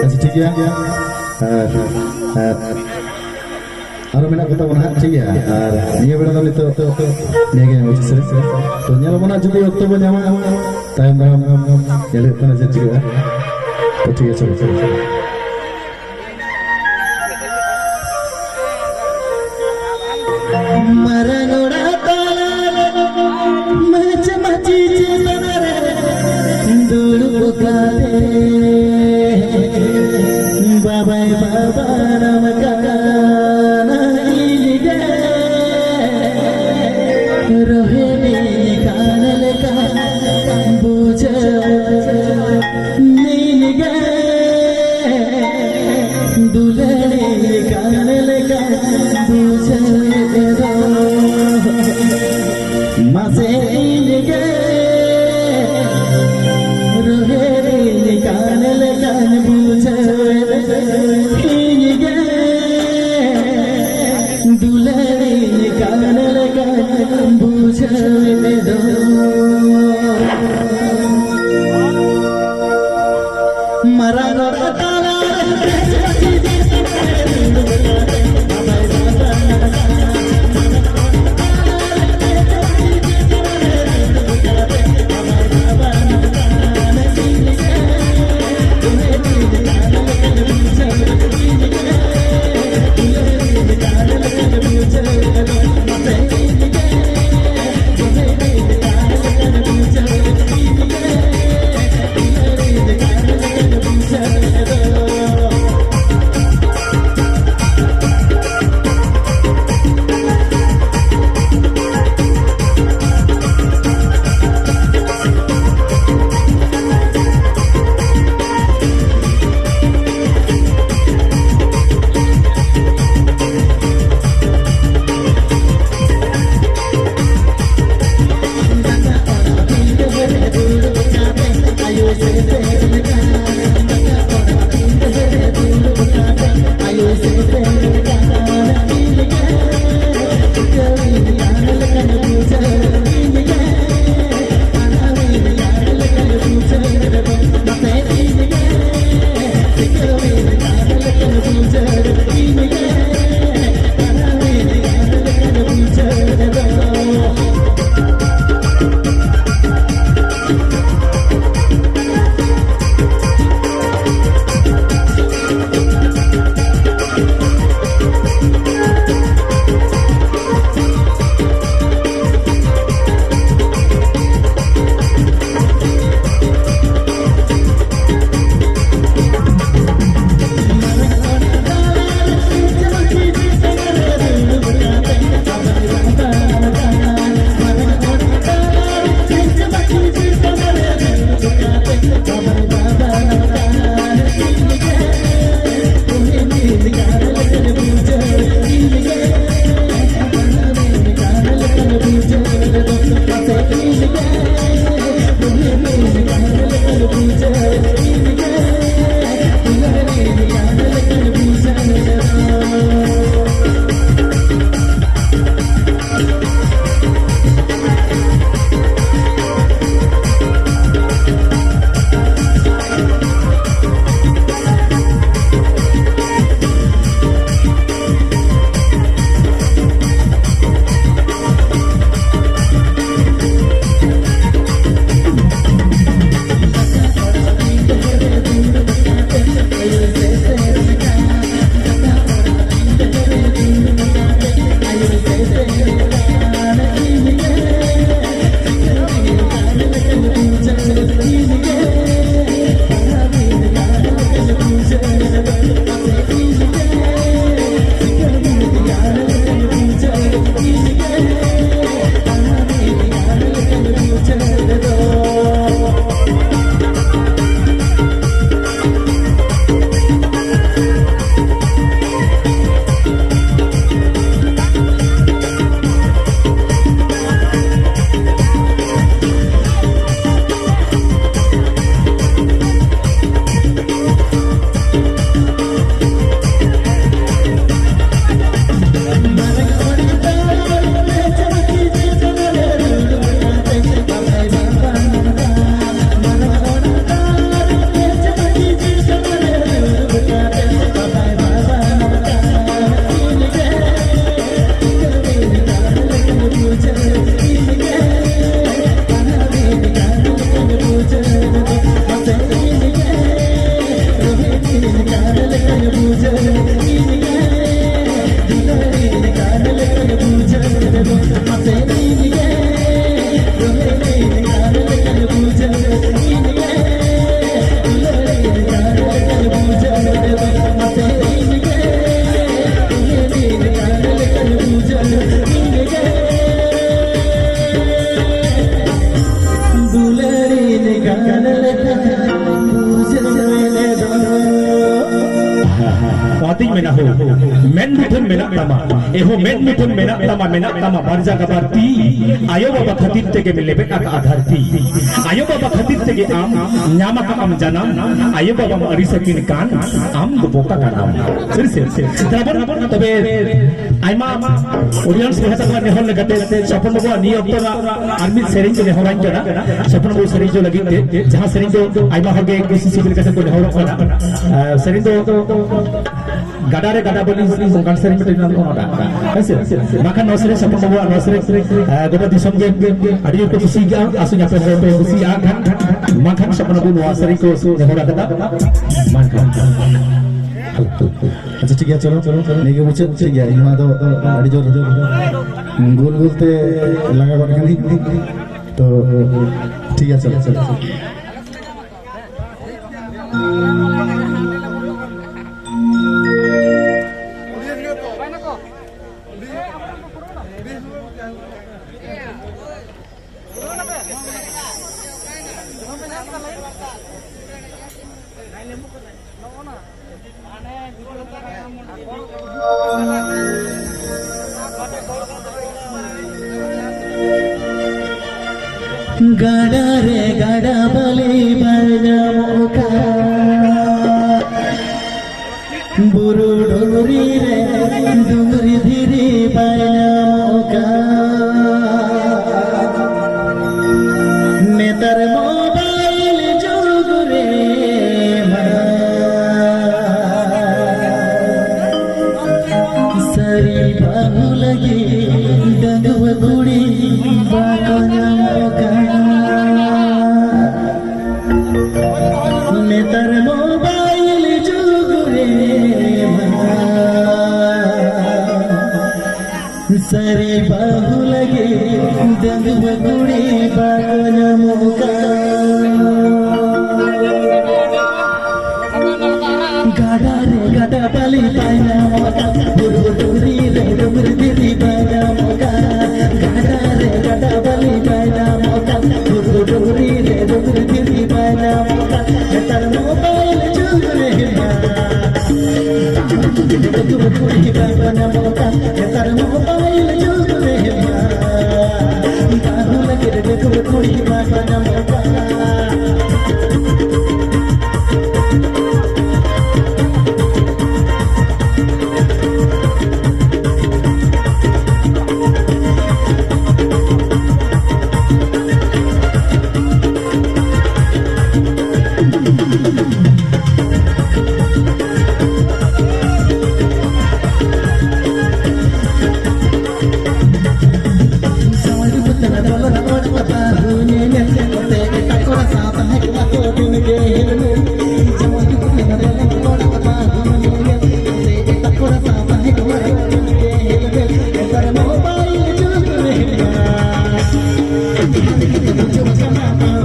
अच्छा ठीक है आरो मेना कथा बना ठीक है और निया बेड़ा दो तो नेगे मुझे से तो नेला बना जुदी वक्त बो जामा टाइम दाम नेले तना जे ठीक है तो ठीक है चलो मरनोड़ा ताला मच मची चेतना दूर पुकारे बाबा बाबा नाम का रोहे कानल का बुझ नील दुलड़े कानल का बुझ मसे रोहे कानल का बुझ menak tama eho med mutun menak tama barja kabar ti ayo baba khatir tege milebek ak adhar ti ayo baba khatir tege am nyama ka am janam ayo baba ma arisakin kan am do boka kanam sir tarabon tobe aima audience behata ka nehol legate sapon bo ni oktora army sering ke nehoran jana sapon bo sering jo lagi jaha sering do aima hoge kisi sibil kase ko nehol kana sering do gadare gada boli kan sering metin na ona sir makan nosre sapon bo nosre goba disom ge adi ko kisi ga asunya pe kisi a kan makan sapon bo no sering ko nehora kada makan अच्छा ठीक है चलो नहीं मुझे ठीक है इमा तो अड़ी जोर गोल गोल ते लगा करके तो ठीक है चलो गड़ा रे गड़ा बली बजमुका बुरु डोरी रे डुंगरी धीरी बजमुका नेतर मोबाइल जुग रे सरी बाहु लगी डंगव कुड़ी बाकजमुका नेतर मोबाइल जुग रे सरी बाहु लगे डंगव कुड़ी बाकजमुका गाड़ा रे गाड़ा बाली पायना मोका बुरबुरी रे डुंगरी पायना मोका गाड़ा रे गाड़ा बाली पायना मोका बुरबुरी रे डुंगरी पायना मोका नेतर मोबाइल जुग रे बुरबुरी पायना मोका नेतर मोबाइल जुग रे बाहु लगे बुरबुरी पायना मोका Come on.